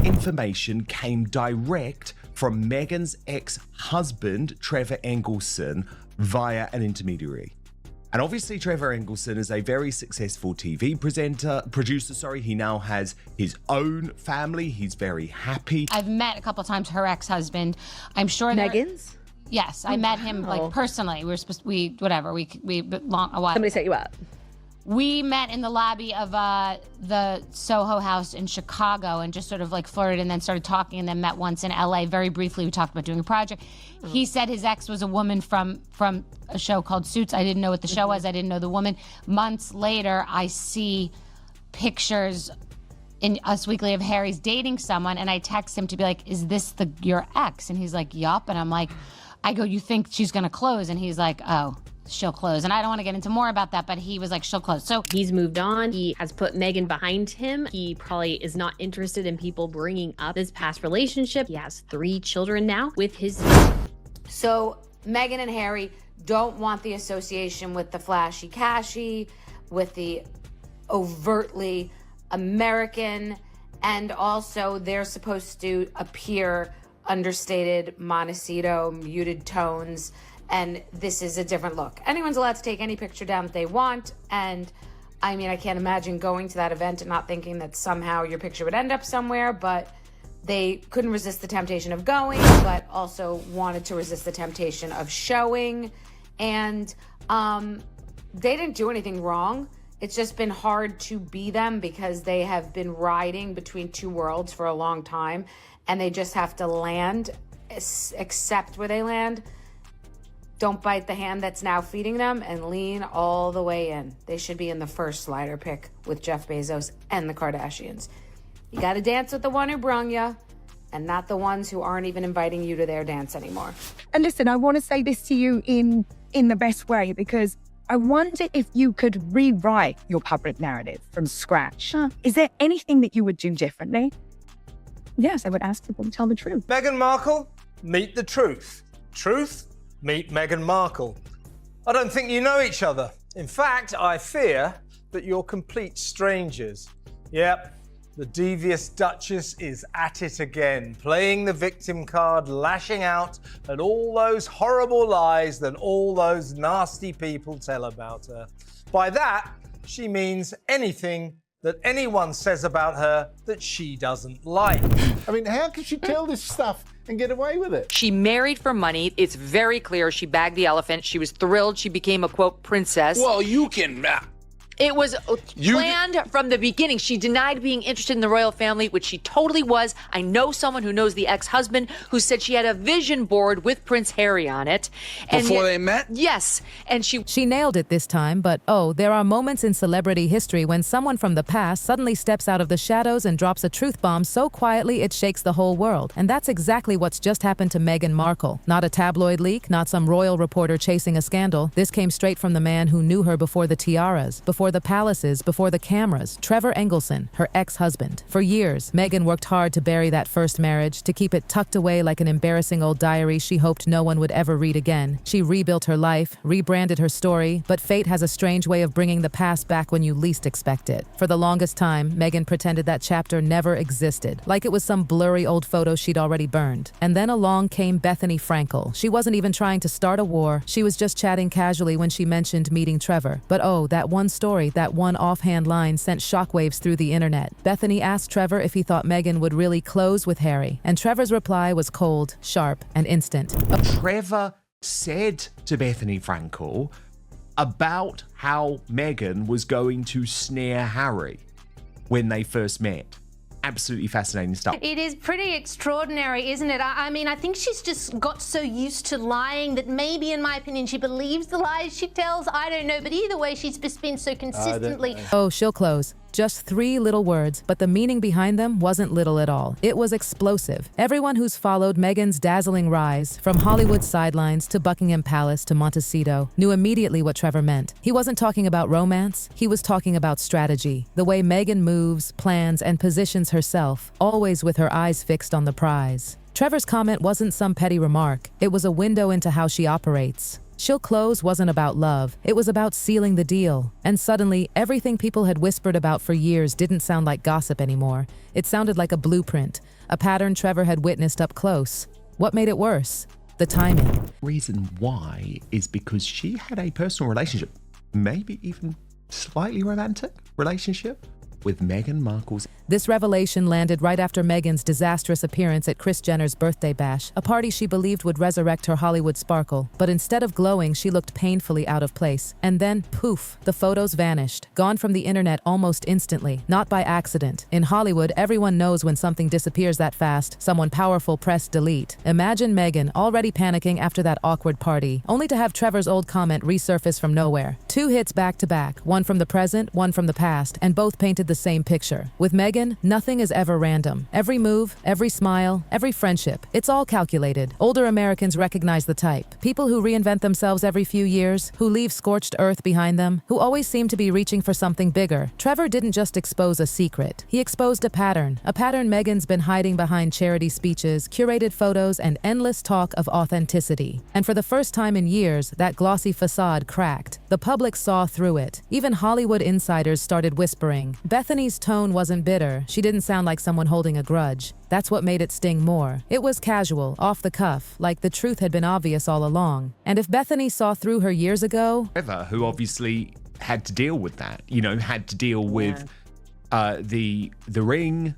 information came direct from Meghan's ex-husband, Trevor Engelson, via an intermediary. And obviously Trevor Engelson is a very successful TV producer. He now has his own family. He's very happy. I've met a couple times her ex-husband. I'm sure Meghan's? Yes, I met him like personally. We were supposed to, a while. Somebody set you up. We met in the lobby of the Soho House in Chicago and just sort of like flirted and then started talking and then met once in LA. Very briefly, we talked about doing a project. He said his ex was a woman from a show called Suits. I didn't know what the show was. I didn't know the woman. Months later, I see pictures in Us Weekly of Harry's dating someone, and I text him to be like, is this your ex? And he's like, yup. And I'm like, I go, you think she's gonna close? And he's like, oh, she'll close. And I don't want to get into more about that, but he was like, she'll close. So he's moved on. He has put Meghan behind him. He probably is not interested in people bringing up his past relationship. He has 3 children now with his... So Meghan and Harry don't want the association with the flashy cashy, with the overtly American, and also they're supposed to appear understated, Montecito, muted tones, and this is a different look. Anyone's allowed to take any picture down that they want, and I mean, I can't imagine going to that event and not thinking that somehow your picture would end up somewhere, but they couldn't resist the temptation of going, but also wanted to resist the temptation of showing, and they didn't do anything wrong. It's just been hard to be them because they have been riding between 2 worlds for a long time, and they just have to land, accept where they land. Don't bite the hand that's now feeding them and lean all the way in. They should be in the first slider pick with Jeff Bezos and the Kardashians. You got to dance with the one who brung you and not the ones who aren't even inviting you to their dance anymore. And listen, I want to say this to you in the best way, because I wonder if you could rewrite your public narrative from scratch. Is there anything that you would do differently? Yes, I would ask people to tell the truth. Meghan Markle, meet the truth. Truth? Meet Meghan Markle. I don't think you know each other. In fact, I fear that you're complete strangers. Yep, the devious Duchess is at it again, playing the victim card, lashing out at all those horrible lies that all those nasty people tell about her. By that, she means anything that anyone says about her that she doesn't like. I mean, how can she tell this stuff and get away with it? She married for money. It's very clear she bagged the elephant. She was thrilled she became a, quote, princess. Well, you can... It was planned from the beginning. She denied being interested in the royal family, which she totally was. I know someone who knows the ex-husband who said she had a vision board with Prince Harry on it. And before they met? Yes. And She nailed it this time, but oh, there are moments in celebrity history when someone from the past suddenly steps out of the shadows and drops a truth bomb so quietly it shakes the whole world. And that's exactly what's just happened to Meghan Markle. Not a tabloid leak, not some royal reporter chasing a scandal. This came straight from the man who knew her before the tiaras, before the palaces, before the cameras, Trevor Engelson, her ex-husband. For years, Meghan worked hard to bury that first marriage, to keep it tucked away like an embarrassing old diary she hoped no one would ever read again. She rebuilt her life, rebranded her story, but fate has a strange way of bringing the past back when you least expect it. For the longest time, Meghan pretended that chapter never existed, like it was some blurry old photo she'd already burned. And then along came Bethany Frankel. She wasn't even trying to start a war, she was just chatting casually when she mentioned meeting Trevor. But oh, that one story, that one offhand line sent shockwaves through the internet. Bethany asked Trevor if he thought Meghan would really close with Harry, and Trevor's reply was cold, sharp, and instant. Trevor said to Bethany Frankel about how Meghan was going to snare Harry when they first met. Absolutely fascinating stuff. It is pretty extraordinary, isn't it? I mean, I think she's just got so used to lying that maybe, in my opinion, she believes the lies she tells. I don't know, but either way, she's just been so consistently... Oh, she'll close. Just 3 little words, but the meaning behind them wasn't little at all. It was explosive. Everyone who's followed Meghan's dazzling rise, from Hollywood sidelines to Buckingham Palace to Montecito, knew immediately what Trevor meant. He wasn't talking about romance, he was talking about strategy. The way Meghan moves, plans, and positions herself, always with her eyes fixed on the prize. Trevor's comment wasn't some petty remark. It was a window into how she operates. She'll Close wasn't about love, it was about sealing the deal. And suddenly, everything people had whispered about for years didn't sound like gossip anymore. It sounded like a blueprint, a pattern Trevor had witnessed up close. What made it worse? The timing. Reason why is because she had a personal relationship, maybe even slightly romantic relationship, with Meghan Markle's. This revelation landed right after Meghan's disastrous appearance at Kris Jenner's birthday bash, a party she believed would resurrect her Hollywood sparkle. But instead of glowing, she looked painfully out of place. And then, poof, the photos vanished, gone from the internet almost instantly, not by accident. In Hollywood, everyone knows when something disappears that fast, someone powerful pressed delete. Imagine Meghan already panicking after that awkward party, only to have Trevor's old comment resurface from nowhere. 2 hits back to back, one from the present, one from the past, and both painted the same picture. With Meghan, nothing is ever random. Every move, every smile, every friendship, it's all calculated. Older Americans recognize the type. People who reinvent themselves every few years, who leave scorched earth behind them, who always seem to be reaching for something bigger. Trevor didn't just expose a secret. He exposed a pattern Meghan's been hiding behind charity speeches, curated photos, and endless talk of authenticity. And for the first time in years, that glossy facade cracked. The public saw through it. Even Hollywood insiders started whispering. Bethany's tone wasn't bitter. She didn't sound like someone holding a grudge. That's what made it sting more. It was casual, off the cuff, like the truth had been obvious all along. And if Bethany saw through her years ago... Trevor, who obviously had to deal with that, had to deal with the ring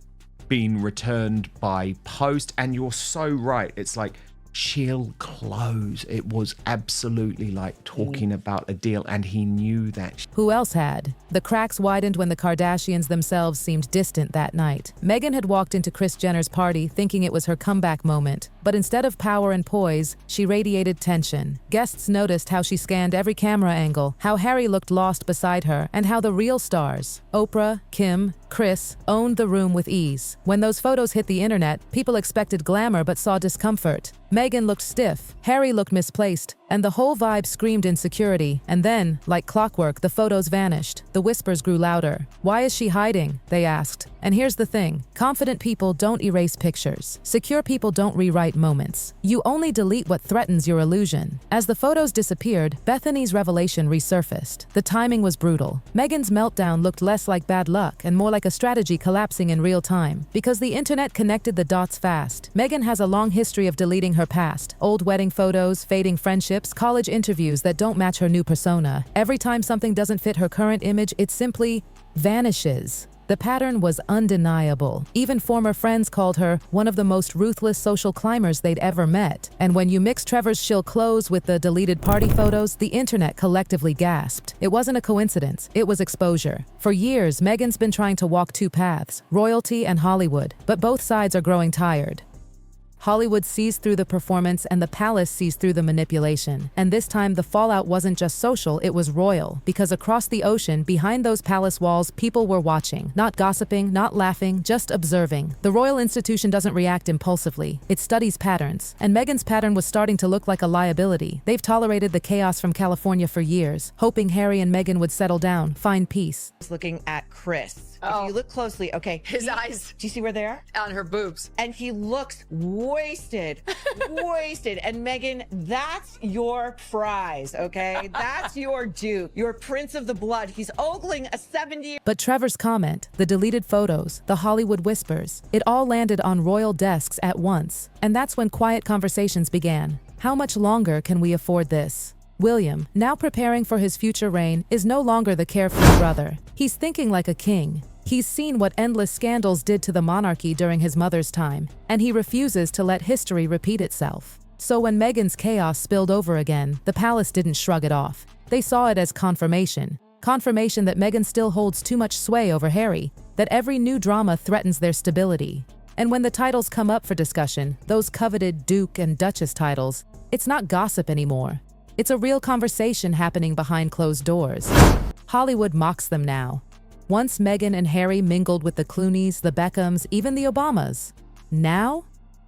being returned by post. And you're so right. It's like, she'll close. It was absolutely like talking about a deal, and he knew that. Who else had? The cracks widened when the Kardashians themselves seemed distant that night. Meghan had walked into Kris Jenner's party thinking it was her comeback moment, but instead of power and poise, she radiated tension. Guests noticed how she scanned every camera angle, how Harry looked lost beside her, and how the real stars, Oprah, Kim, Kris, owned the room with ease. When those photos hit the internet, people expected glamour but saw discomfort. Meghan looked stiff, Harry looked misplaced, and the whole vibe screamed insecurity. And then, like clockwork, the photos vanished. The whispers grew louder. Why is she hiding? They asked. And here's the thing. Confident people don't erase pictures. Secure people don't rewrite moments. You only delete what threatens your illusion. As the photos disappeared, Bethany's revelation resurfaced. The timing was brutal. Meghan's meltdown looked less like bad luck and more like a strategy collapsing in real time. Because the internet connected the dots fast. Meghan has a long history of deleting her past. Old wedding photos, fading friendships, college interviews that don't match her new persona. Every time something doesn't fit her current image, it simply vanishes. The pattern was undeniable. Even former friends called her one of the most ruthless social climbers they'd ever met. And when you mix Trevor's She'll Close with the deleted party photos, the internet collectively gasped. It wasn't a coincidence, it was exposure. For years, Meghan's been trying to walk 2 paths, royalty and Hollywood, but both sides are growing tired. Hollywood sees through the performance and the palace sees through the manipulation. And this time the fallout wasn't just social, it was royal. Because across the ocean, behind those palace walls, people were watching. Not gossiping, not laughing, just observing. The royal institution doesn't react impulsively. It studies patterns. And Meghan's pattern was starting to look like a liability. They've tolerated the chaos from California for years, hoping Harry and Meghan would settle down, find peace. Looking at Kris. Oh. If you look closely, okay. His eyes. Do you see where they are? On her boobs. And he looks wasted. Wasted. And Meghan, that's your prize, okay? That's your duke. Your prince of the blood. He's ogling a 70. But Trevor's comment, the deleted photos, the Hollywood whispers, it all landed on royal desks at once. And that's when quiet conversations began. How much longer can we afford this? William, now preparing for his future reign, is no longer the carefree brother. He's thinking like a king. He's seen what endless scandals did to the monarchy during his mother's time, and he refuses to let history repeat itself. So when Meghan's chaos spilled over again, the palace didn't shrug it off. They saw it as confirmation. Confirmation that Meghan still holds too much sway over Harry, that every new drama threatens their stability. And when the titles come up for discussion, those coveted Duke and Duchess titles, it's not gossip anymore. It's a real conversation happening behind closed doors. Hollywood mocks them now. Once Meghan and Harry mingled with the Clooneys, the Beckhams, even the Obamas. Now?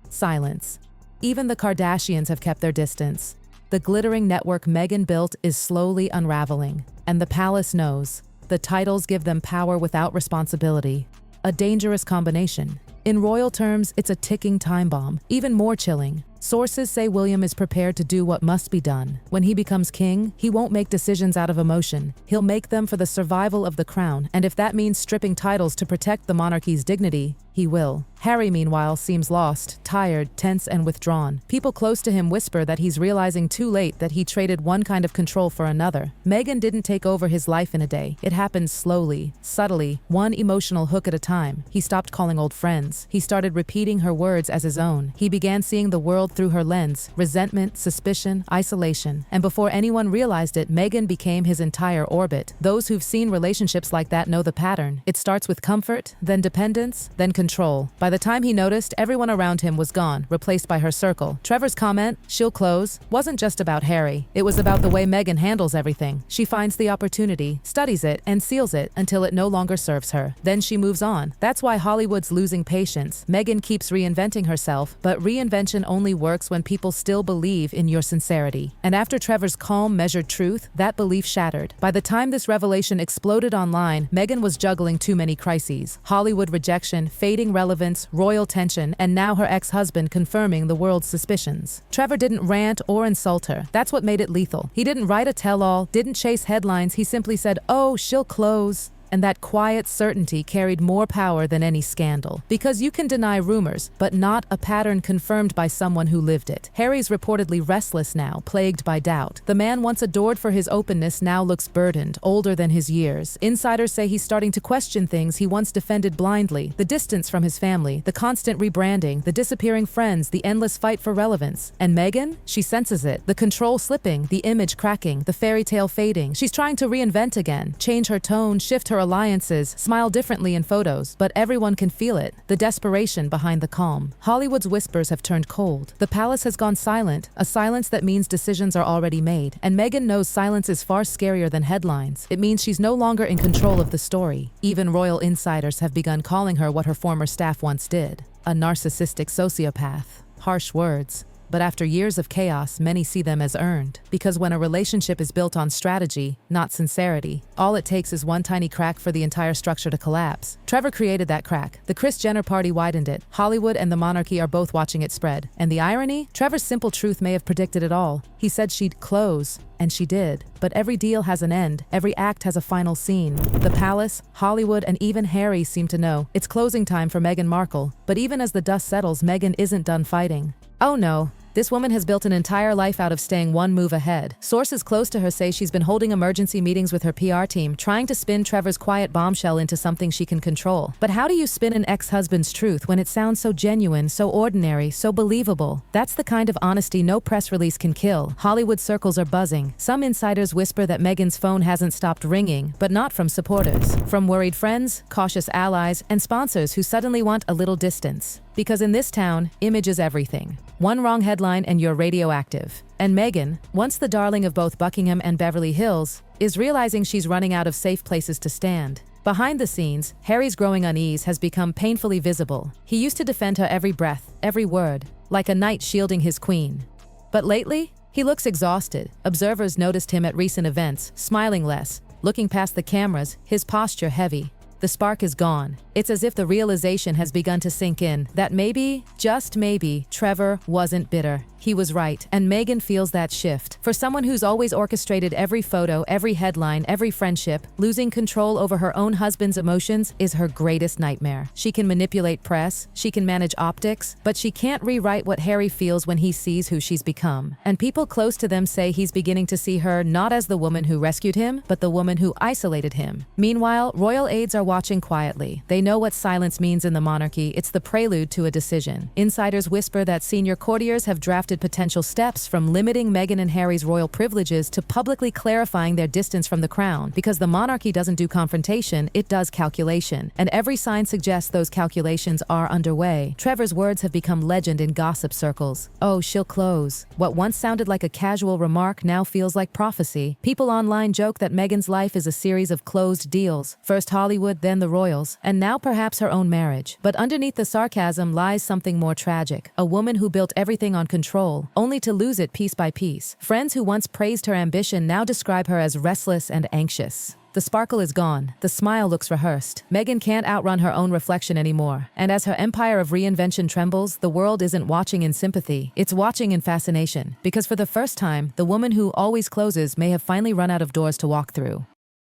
Silence. Even the Kardashians have kept their distance. The glittering network Meghan built is slowly unraveling. And the palace knows. The titles give them power without responsibility. A dangerous combination. In royal terms, it's a ticking time bomb, even more chilling. Sources say William is prepared to do what must be done. When he becomes king, he won't make decisions out of emotion. He'll make them for the survival of the crown, and if that means stripping titles to protect the monarchy's dignity, he will. Harry, meanwhile, seems lost, tired, tense, and withdrawn. People close to him whisper that he's realizing too late that he traded one kind of control for another. Meghan didn't take over his life in a day. It happened slowly, subtly, one emotional hook at a time. He stopped calling old friends. He started repeating her words as his own. He began seeing the world through her lens, resentment, suspicion, isolation. And before anyone realized it, Meghan became his entire orbit. Those who've seen relationships like that know the pattern. It starts with comfort, then dependence, then control. By the time he noticed, everyone around him was gone, replaced by her circle. Trevor's comment, "she'll close," wasn't just about Harry. It was about the way Meghan handles everything. She finds the opportunity, studies it, and seals it until it no longer serves her. Then she moves on. That's why Hollywood's losing patience. Meghan keeps reinventing herself, but reinvention only works when people still believe in your sincerity. And after Trevor's calm, measured truth, that belief shattered. By the time this revelation exploded online, Meghan was juggling too many crises. Hollywood rejection, fading relevance, royal tension, and now her ex-husband confirming the world's suspicions. Trevor didn't rant or insult her. That's what made it lethal. He didn't write a tell-all, didn't chase headlines. He simply said, "Oh, she'll close." And that quiet certainty carried more power than any scandal. Because you can deny rumors, but not a pattern confirmed by someone who lived it. Harry's reportedly restless now, plagued by doubt. The man once adored for his openness now looks burdened, older than his years. Insiders say he's starting to question things he once defended blindly. The distance from his family, the constant rebranding, the disappearing friends, the endless fight for relevance. And Meghan? She senses it. The control slipping, the image cracking, the fairy tale fading. She's trying to reinvent again, change her tone, shift her alliances, smile differently in photos, but everyone can feel it, the desperation behind the calm. Hollywood's whispers have turned cold. The palace has gone silent, a silence that means decisions are already made. And Meghan knows silence is far scarier than headlines. It means she's no longer in control of the story. Even royal insiders have begun calling her what her former staff once did, a narcissistic sociopath. Harsh words. But after years of chaos, many see them as earned. Because when a relationship is built on strategy, not sincerity, all it takes is one tiny crack for the entire structure to collapse. Trevor created that crack. The Kris Jenner party widened it. Hollywood and the monarchy are both watching it spread. And the irony? Trevor's simple truth may have predicted it all. He said she'd close, and she did. But every deal has an end. Every act has a final scene. The palace, Hollywood, and even Harry seem to know it's closing time for Meghan Markle. But even as the dust settles, Meghan isn't done fighting. Oh no. This woman has built an entire life out of staying one move ahead. Sources close to her say she's been holding emergency meetings with her PR team, trying to spin Trevor's quiet bombshell into something she can control. But how do you spin an ex-husband's truth when it sounds so genuine, so ordinary, so believable? That's the kind of honesty no press release can kill. Hollywood circles are buzzing. Some insiders whisper that Meghan's phone hasn't stopped ringing, but not from supporters. From worried friends, cautious allies, and sponsors who suddenly want a little distance. Because in this town, image is everything. One wrong headline and you're radioactive. And Meghan, once the darling of both Buckingham and Beverly Hills, is realizing she's running out of safe places to stand. Behind the scenes, Harry's growing unease has become painfully visible. He used to defend her every breath, every word, like a knight shielding his queen. But lately, he looks exhausted. Observers noticed him at recent events, smiling less, looking past the cameras, his posture heavy. The spark is gone. It's as if the realization has begun to sink in that maybe, just maybe, Trevor wasn't bitter. He was right, and Meghan feels that shift. For someone who's always orchestrated every photo, every headline, every friendship, losing control over her own husband's emotions is her greatest nightmare. She can manipulate press, she can manage optics, but she can't rewrite what Harry feels when he sees who she's become. And people close to them say he's beginning to see her not as the woman who rescued him, but the woman who isolated him. Meanwhile, royal aides are watching quietly. They know what silence means in the monarchy. It's the prelude to a decision. Insiders whisper that senior courtiers have drafted potential steps from limiting Meghan and Harry's royal privileges to publicly clarifying their distance from the crown. Because the monarchy doesn't do confrontation, it does calculation. And every sign suggests those calculations are underway. Trevor's words have become legend in gossip circles. Oh, she'll close. What once sounded like a casual remark now feels like prophecy. People online joke that Meghan's life is a series of closed deals. First Hollywood, then the royals, and now perhaps her own marriage. But underneath the sarcasm lies something more tragic. A woman who built everything on control, only to lose it piece by piece. Friends who once praised her ambition now describe her as restless and anxious. The sparkle is gone. The smile looks rehearsed. Meghan can't outrun her own reflection anymore. And as her empire of reinvention trembles, the world isn't watching in sympathy. It's watching in fascination. Because for the first time, the woman who always closes may have finally run out of doors to walk through.